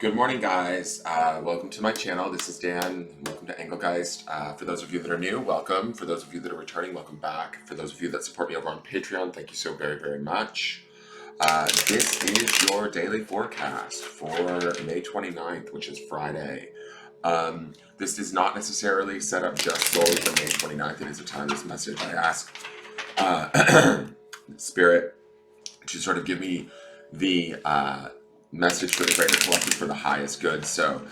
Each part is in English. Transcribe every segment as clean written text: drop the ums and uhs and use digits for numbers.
Good morning, guys. Welcome to my channel. This is Dan. Welcome to Engelgeist. For those of you that are new, welcome. For those of you that are returning, welcome back. For those of you that support me over on Patreon, thank you so very, very much. This is your daily forecast for May 29th, which is Friday. This is not necessarily set up just solely for May 29th. It is a timeless message. I ask Spirit to sort of give me the message for the greater collective for the highest good. So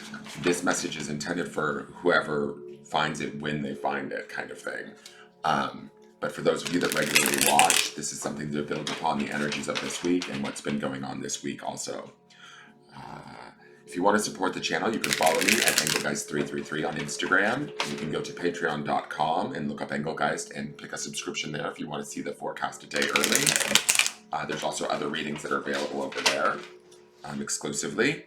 this message is intended for whoever finds it when they find it, kind of thing. But for those of you that regularly watch, this is something to build upon the energies of this week and what's been going on this week also. If you want to support the channel, you can follow me at Engelgeist333 on Instagram. You can go to patreon.com and look up Engelgeist and pick a subscription there if you want to see the forecast a day early. There's also other readings that are available over there exclusively.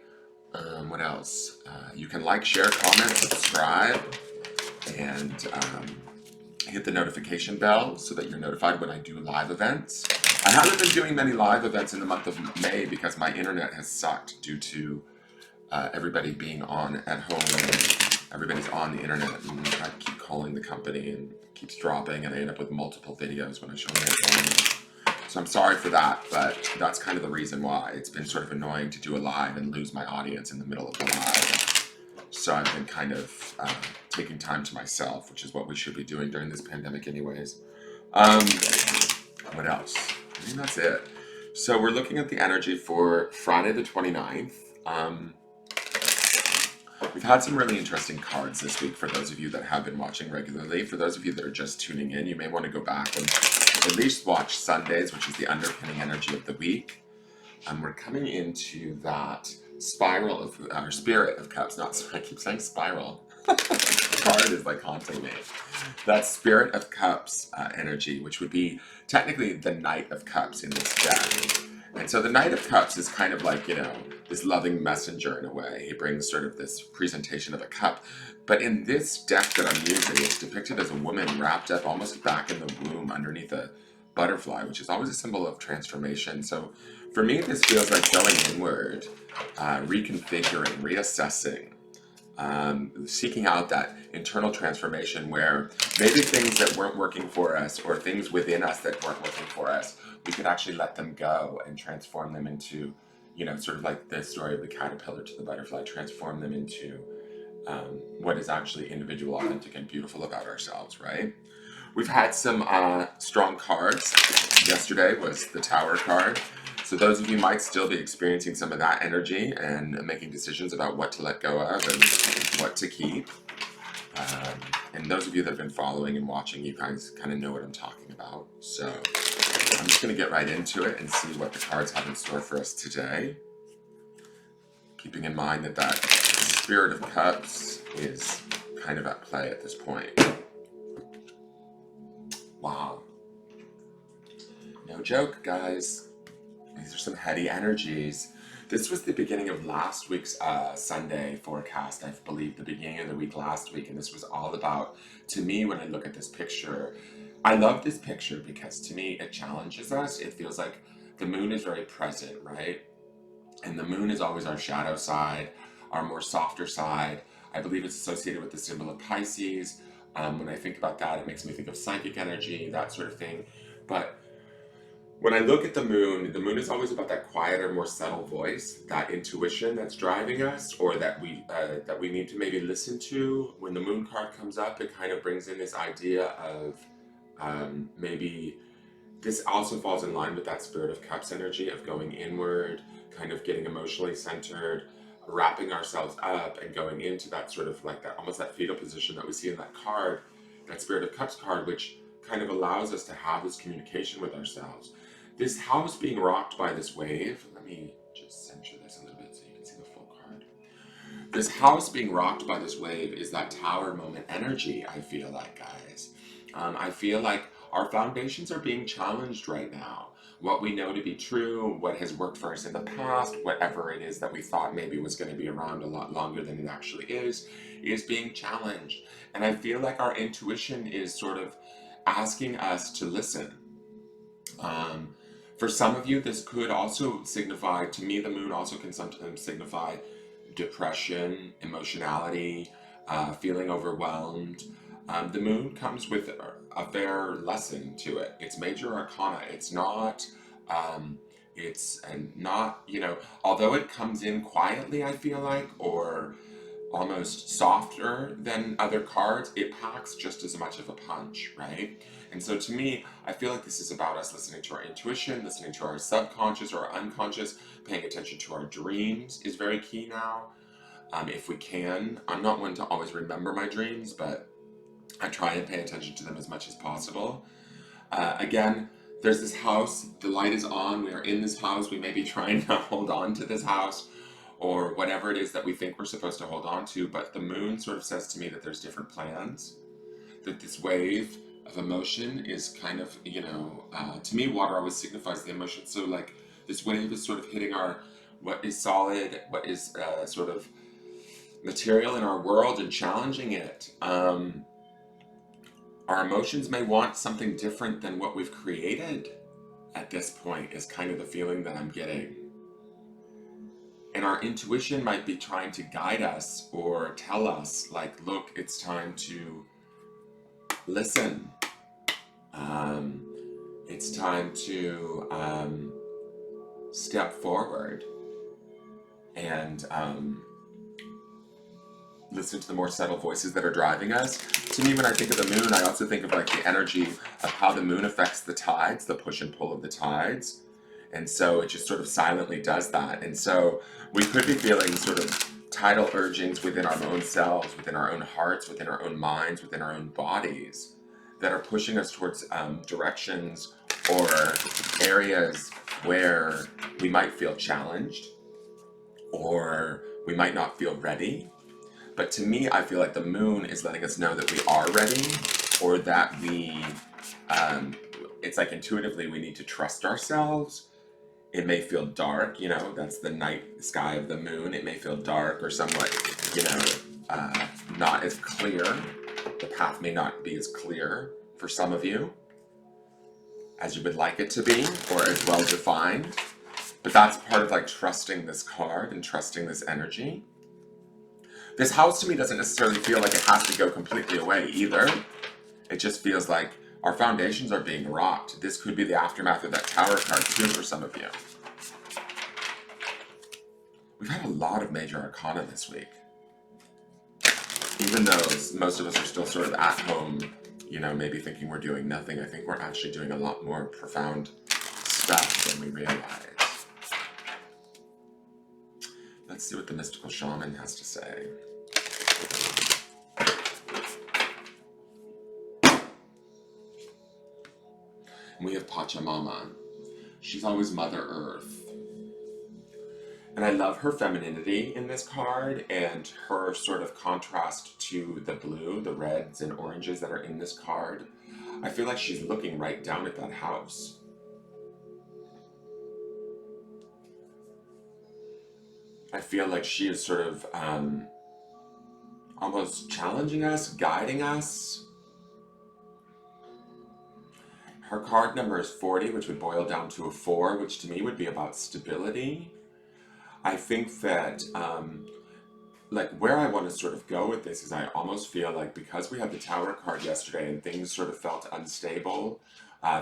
What else? You can like, share, comment, subscribe, and hit the notification bell so that you're notified when I do live events. I haven't been doing many live events in the month of May because my internet has sucked due to everybody being on at home. Everybody's on the internet, and I keep calling the company and it keeps dropping, and I end up with multiple videos when I show them my phone. So I'm sorry for that, but that's kind of the reason why. It's been sort of annoying to do a live and lose my audience in the middle of the live. So I've been kind of taking time to myself, which is what we should be doing during this pandemic anyways. What else? I think that's it. So we're looking at the energy for Friday the 29th. We've had some really interesting cards this week for those of you that have been watching regularly. For those of you that are just tuning in, you may want to go back and at least watch Sundays, which is the underpinning energy of the week. We're coming into that spiral of, or spirit of cups, I keep saying spiral. The card is like haunting me. That spirit of cups energy, which would be technically the Knight of Cups in this deck. And so the Knight of Cups is kind of like, this loving messenger in a way. He brings sort of this presentation of a cup. But in this deck that I'm using, it's depicted as a woman wrapped up almost back in the womb underneath a butterfly, which is always a symbol of transformation. So for me, this feels like going inward, reconfiguring, reassessing, seeking out that internal transformation where maybe things that weren't working for us or things within us that weren't working for us, we could actually let them go and transform them into, sort of like the story of the caterpillar to the butterfly, transform them into what is actually individual, authentic, and beautiful about ourselves, right? We've had some strong cards. Yesterday was the Tower card. So those of you might still be experiencing some of that energy and making decisions about what to let go of and what to keep. And those of you that have been following and watching, you guys kind of know what I'm talking about. So I'm just going to get right into it and see what the cards have in store for us today. Keeping in mind that that Spirit of Cups is kind of at play at this point. Wow. No joke, guys. These are some heady energies. This was the beginning of last week's Sunday forecast, I believe, the beginning of the week last week, and this was all about, to me, when I look at this picture, I love this picture because to me it challenges us. It feels like the moon is very present, right? And the moon is always our shadow side, our more softer side. I believe it's associated with the symbol of Pisces. When I think about that, it makes me think of psychic energy, that sort of thing. But when I look at the moon is always about that quieter, more subtle voice, that intuition that's driving us, or that we need to maybe listen to. When the moon card comes up, it kind of brings in this idea of maybe this also falls in line with that Spirit of Cups energy of going inward, kind of getting emotionally centered, wrapping ourselves up and going into that sort of like that, almost that fetal position that we see in that card, that Spirit of Cups card, which kind of allows us to have this communication with ourselves. This house being rocked by this wave, let me just center this a little bit so you can see the full card. This house being rocked by this wave is that Tower moment energy, I feel like, guys. I feel like our foundations are being challenged right now. What we know to be true, what has worked for us in the past, whatever it is that we thought maybe was going to be around a lot longer than it actually is being challenged. And I feel like our intuition is sort of asking us to listen. For some of you, this could also signify, to me, the moon also can sometimes signify depression, emotionality, feeling overwhelmed. The moon comes with a fair lesson to it. It's major arcana. It's not, you know, although it comes in quietly, I feel like, or almost softer than other cards, it packs just as much of a punch, right? And so to me, I feel like this is about us listening to our intuition, listening to our subconscious or our unconscious, paying attention to our dreams is very key now. If we can, I'm not one to always remember my dreams, but I try and pay attention to them as much as possible. Again, there's this house, the light is on, we are in this house, we may be trying to hold on to this house, or whatever it is that we think we're supposed to hold on to, but the moon sort of says to me that there's different plans, that this wave of emotion is kind of, you know, to me water always signifies the emotion, so like this wave is sort of hitting our, what is solid, what is sort of material in our world and challenging it. Our emotions may want something different than what we've created at this point is kind of the feeling that I'm getting. And our intuition might be trying to guide us or tell us, like, look, it's time to listen. It's time to step forward and listen to the more subtle voices that are driving us. To me, when I think of the moon, I also think of like the energy of how the moon affects the tides, the push and pull of the tides. And so it just sort of silently does that. And so we could be feeling sort of tidal urgings within our own selves, within our own hearts, within our own minds, within our own bodies that are pushing us towards directions or areas where we might feel challenged or we might not feel ready. But to me, I feel like the moon is letting us know that we are ready, or that we, it's like intuitively we need to trust ourselves. It may feel dark, you know, that's the night sky of the moon. It may feel dark or somewhat, you know, not as clear. The path may not be as clear for some of you as you would like it to be, or as well defined. But that's part of like trusting this card and trusting this energy. This house to me doesn't necessarily feel like it has to go completely away either. It just feels like our foundations are being rocked. This could be the aftermath of that Tower card too for some of you. We've had a lot of major arcana this week. Even though most of us are still sort of at home, you know, maybe thinking we're doing nothing, I think we're actually doing a lot more profound stuff than we realize. Let's see what the mystical shaman has to say. We have Pachamama. She's always Mother Earth. And I love her femininity in this card and her sort of contrast to the blue, the reds and oranges that are in this card. I feel like she's looking right down at that house. I feel like she is sort of almost challenging us, guiding us. Her card number is 40, which would boil down to a 4, which to me would be about stability. I think that, like, where I want to sort of go with this is I almost feel like because we had the Tower card yesterday and things sort of felt unstable,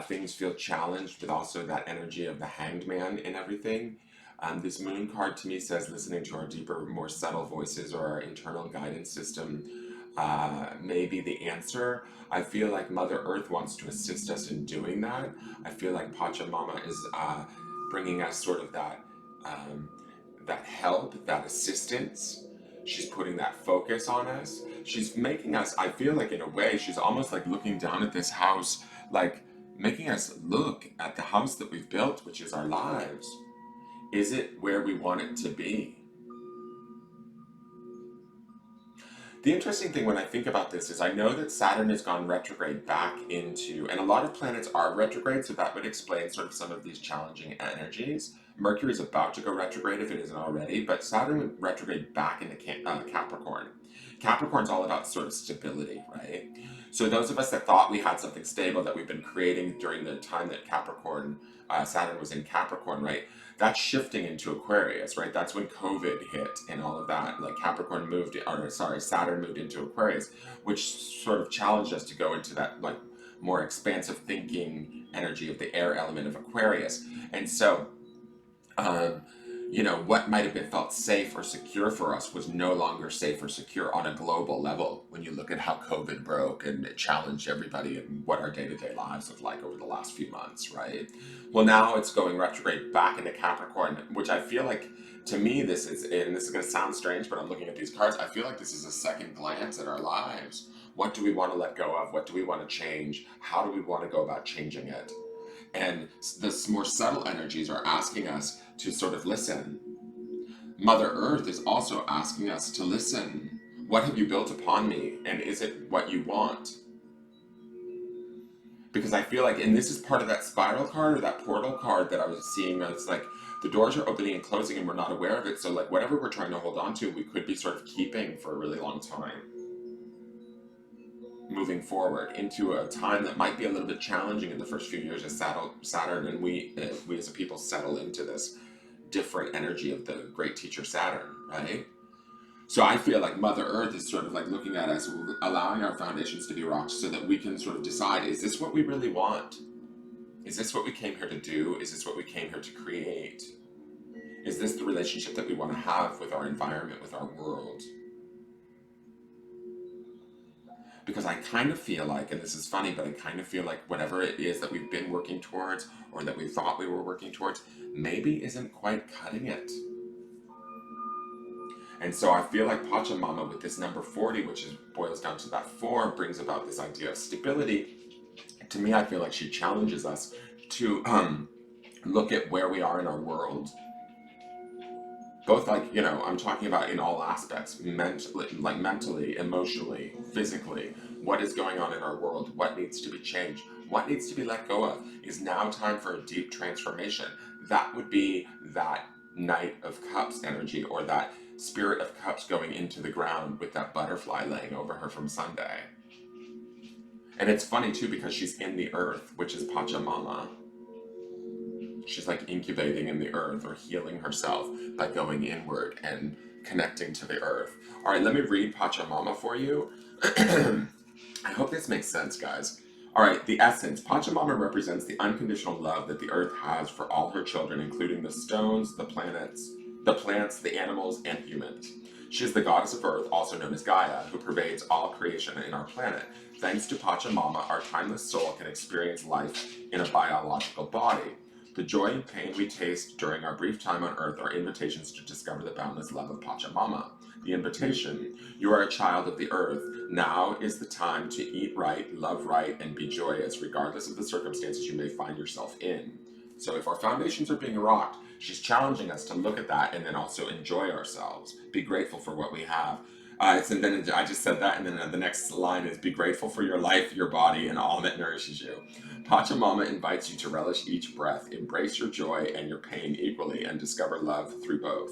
things feel challenged with also that energy of the Hanged Man and everything. This Moon card to me says listening to our deeper, more subtle voices or our internal guidance system may be the answer. I feel like Mother Earth wants to assist us in doing that. I feel like Pachamama is bringing us sort of that that help, that assistance. She's putting that focus on us. She's making us, I feel like in a way, she's almost like looking down at this house, like making us look at the house that we've built, which is our lives. Is it where we want it to be? The interesting thing when I think about this is I know that Saturn has gone retrograde back into, and a lot of planets are retrograde, so that would explain sort of some of these challenging energies. Mercury is about to go retrograde if it isn't already, but Saturn went retrograde back into Capricorn. Capricorn's all about sort of stability, right? So those of us that thought we had something stable that we've been creating during the time that Saturn was in Capricorn, right? That's shifting into Aquarius, right? That's when COVID hit and all of that. Like Saturn moved into Aquarius, which sort of challenged us to go into that like more expansive thinking energy of the air element of Aquarius. And so um, what might have been felt safe or secure for us was no longer safe or secure on a global level when you look at how COVID broke and it challenged everybody and what our day-to-day lives look like over the last few months, right? Well, now it's going retrograde back into Capricorn, which I feel like, to me, and this is going to sound strange, but I'm looking at these cards, I feel like this is a second glance at our lives. What do we want to let go of? What do we want to change? How do we want to go about changing it? And the more subtle energies are asking us to sort of listen. Mother Earth is also asking us to listen. What have you built upon me? And is it what you want? Because I feel like, and this is part of that spiral card or that portal card that I was seeing, it's like the doors are opening and closing and we're not aware of it. So like whatever we're trying to hold on to, we could be sort of keeping for a really long time. Moving forward into a time that might be a little bit challenging in the first few years as Saturn and we as a people settle into this different energy of the great teacher Saturn, right? So I feel like Mother Earth is sort of like looking at us, allowing our foundations to be rocked so that we can sort of decide, is this what we really want? Is this what we came here to do? Is this what we came here to create? Is this the relationship that we want to have with our environment, with our world? Because I kind of feel like, and this is funny, but I kind of feel like whatever it is that we've been working towards or that we thought we were working towards maybe isn't quite cutting it. And so I feel like Pachamama with this number 40, which boils down to that 4, brings about this idea of stability. To me, I feel like she challenges us to look at where we are in our world. Both I'm talking about in all aspects, mentally, emotionally, physically, what is going on in our world, what needs to be changed, what needs to be let go of. Is now time for a deep transformation. That would be that Knight of Cups energy, or that Spirit of Cups going into the ground with that butterfly laying over her from Sunday. And it's funny too because she's in the earth, which is Pachamama. She's like incubating in the earth or healing herself by going inward and connecting to the earth. All right, let me read Pachamama for you. I hope this makes sense, guys. All right, the essence. Pachamama represents the unconditional love that the earth has for all her children, including the stones, the planets, the plants, the animals, and humans. She is the goddess of earth, also known as Gaia, who pervades all creation in our planet. Thanks to Pachamama, our timeless soul can experience life in a biological body. The joy and pain we taste during our brief time on Earth are invitations to discover the boundless love of Pachamama. The invitation: you are a child of the Earth. Now is the time to eat right, love right, and be joyous, regardless of the circumstances you may find yourself in. So if our foundations are being rocked, she's challenging us to look at that and then also enjoy ourselves. Be grateful for what we have. And then I just said that, and then the next line is, be grateful for your life, your body, and all that nourishes you. Pachamama invites you to relish each breath, embrace your joy and your pain equally, and discover love through both.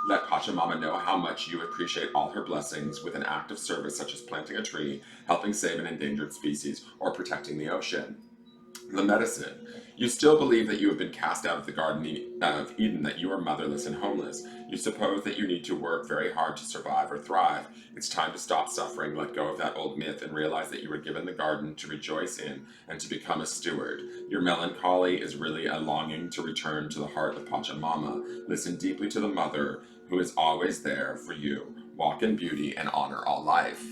Let Pachamama know how much you appreciate all her blessings with an act of service such as planting a tree, helping save an endangered species, or protecting the ocean. The medicine. You still believe that you have been cast out of the Garden of Eden, that you are motherless and homeless. You suppose that you need to work very hard to survive or thrive. It's time to stop suffering, let go of that old myth, and realize that you were given the garden to rejoice in and to become a steward. Your melancholy is really a longing to return to the heart of Pachamama. Listen deeply to the mother who is always there for you. Walk in beauty and honor all life.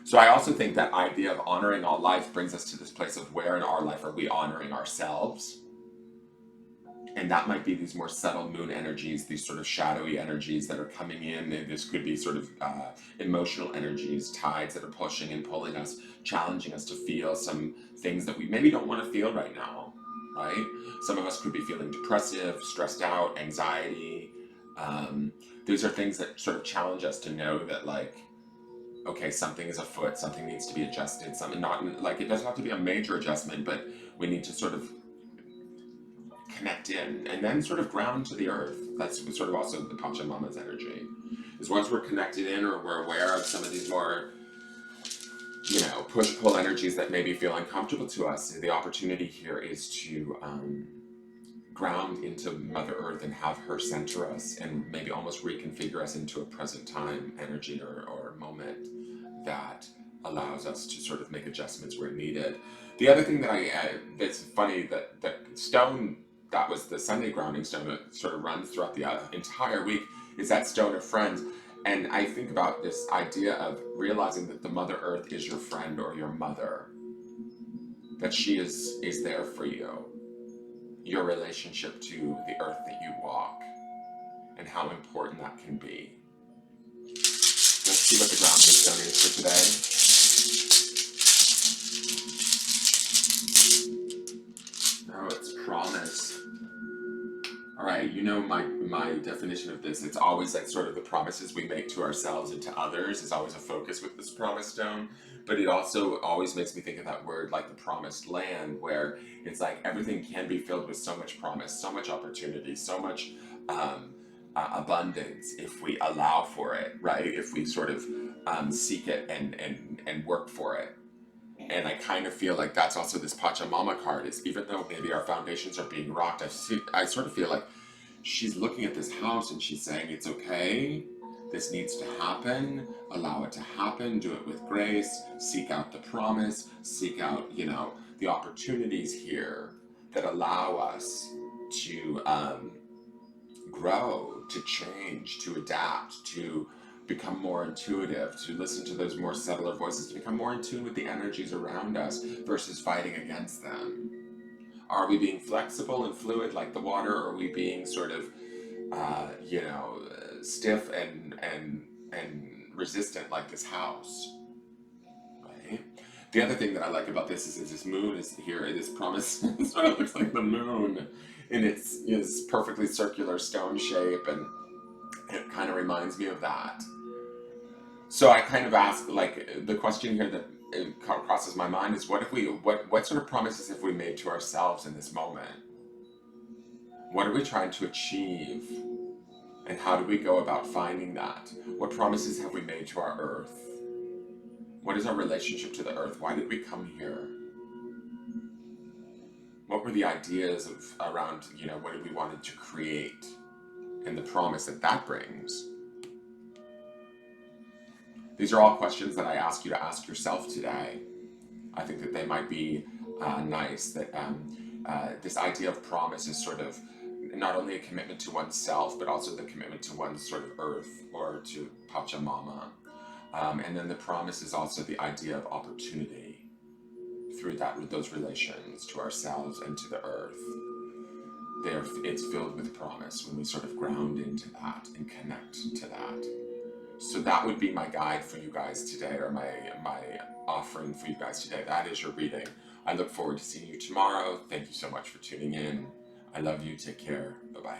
So I also think that idea of honoring all life brings us to this place of where in our life are we honoring ourselves? And that might be these more subtle moon energies, these sort of shadowy energies that are coming in. This could be sort of emotional energies, tides that are pushing and pulling us, challenging us to feel some things that we maybe don't want to feel right now, right? Some of us could be feeling depressive, stressed out, anxiety. These are things that sort of challenge us to know that, like, okay, something is afoot, something needs to be adjusted, something not, like, it doesn't have to be a major adjustment, but we need to sort of connect in and then sort of ground to the earth. That's sort of also the Pachamama's energy. Because once we're connected in, or we're aware of some of these more, you know, push-pull energies that maybe feel uncomfortable to us, the opportunity here is to ground into Mother Earth and have her center us and maybe almost reconfigure us into a present time energy or moment that allows us to sort of make adjustments where needed. The other thing that that's funny, that the stone that was the Sunday grounding stone that sort of runs throughout the entire week is that stone of friends. And I think about this idea of realizing that the Mother Earth is your friend or your mother, that she is there for you, your relationship to the earth that you walk, and how important that can be. Let's see what the grounding stone is for today. Oh, it's promise. All right, you know my definition of this. It's always like sort of the promises we make to ourselves and to others is always a focus with this promise stone. But it also always makes me think of that word like the promised land, where it's like everything can be filled with so much promise, so much opportunity, so much abundance if we allow for it, right? If we sort of seek it and work for it. And I kind of feel like that's also this Pachamama card, is even though maybe our foundations are being rocked, I sort of feel like she's looking at this house and she's saying, it's okay, this needs to happen, allow it to happen, do it with grace, seek out the promise, seek out, you know, the opportunities here that allow us to grow, to change, to adapt, to become more intuitive, to listen to those more subtler voices, to become more in tune with the energies around us versus fighting against them. Are we being flexible and fluid like the water, or are we being sort of, you know, stiff and resistant like this house? Right? The other thing that I like about this is this moon is here. This promise it sort of looks like the moon in its perfectly circular stone shape, and it kind of reminds me of that. So I kind of ask, like, the question here that crosses my mind is, what sort of promises have we made to ourselves in this moment? What are we trying to achieve? And how do we go about finding that? What promises have we made to our earth? What is our relationship to the earth? Why did we come here? What were the ideas around, you know, what we wanted to create and the promise that brings? These are all questions that I ask you to ask yourself today. I think that they might be nice, that this idea of promise is sort of not only a commitment to oneself, but also the commitment to one's sort of earth, or to Pachamama. And then the promise is also the idea of opportunity through those relations to ourselves and to the earth. It's filled with promise when we sort of ground into that and connect to that. So that would be my guide for you guys today, or my offering for you guys today. That is your reading. I look forward to seeing you tomorrow. Thank you so much for tuning in. I love you. Take care. Bye-bye.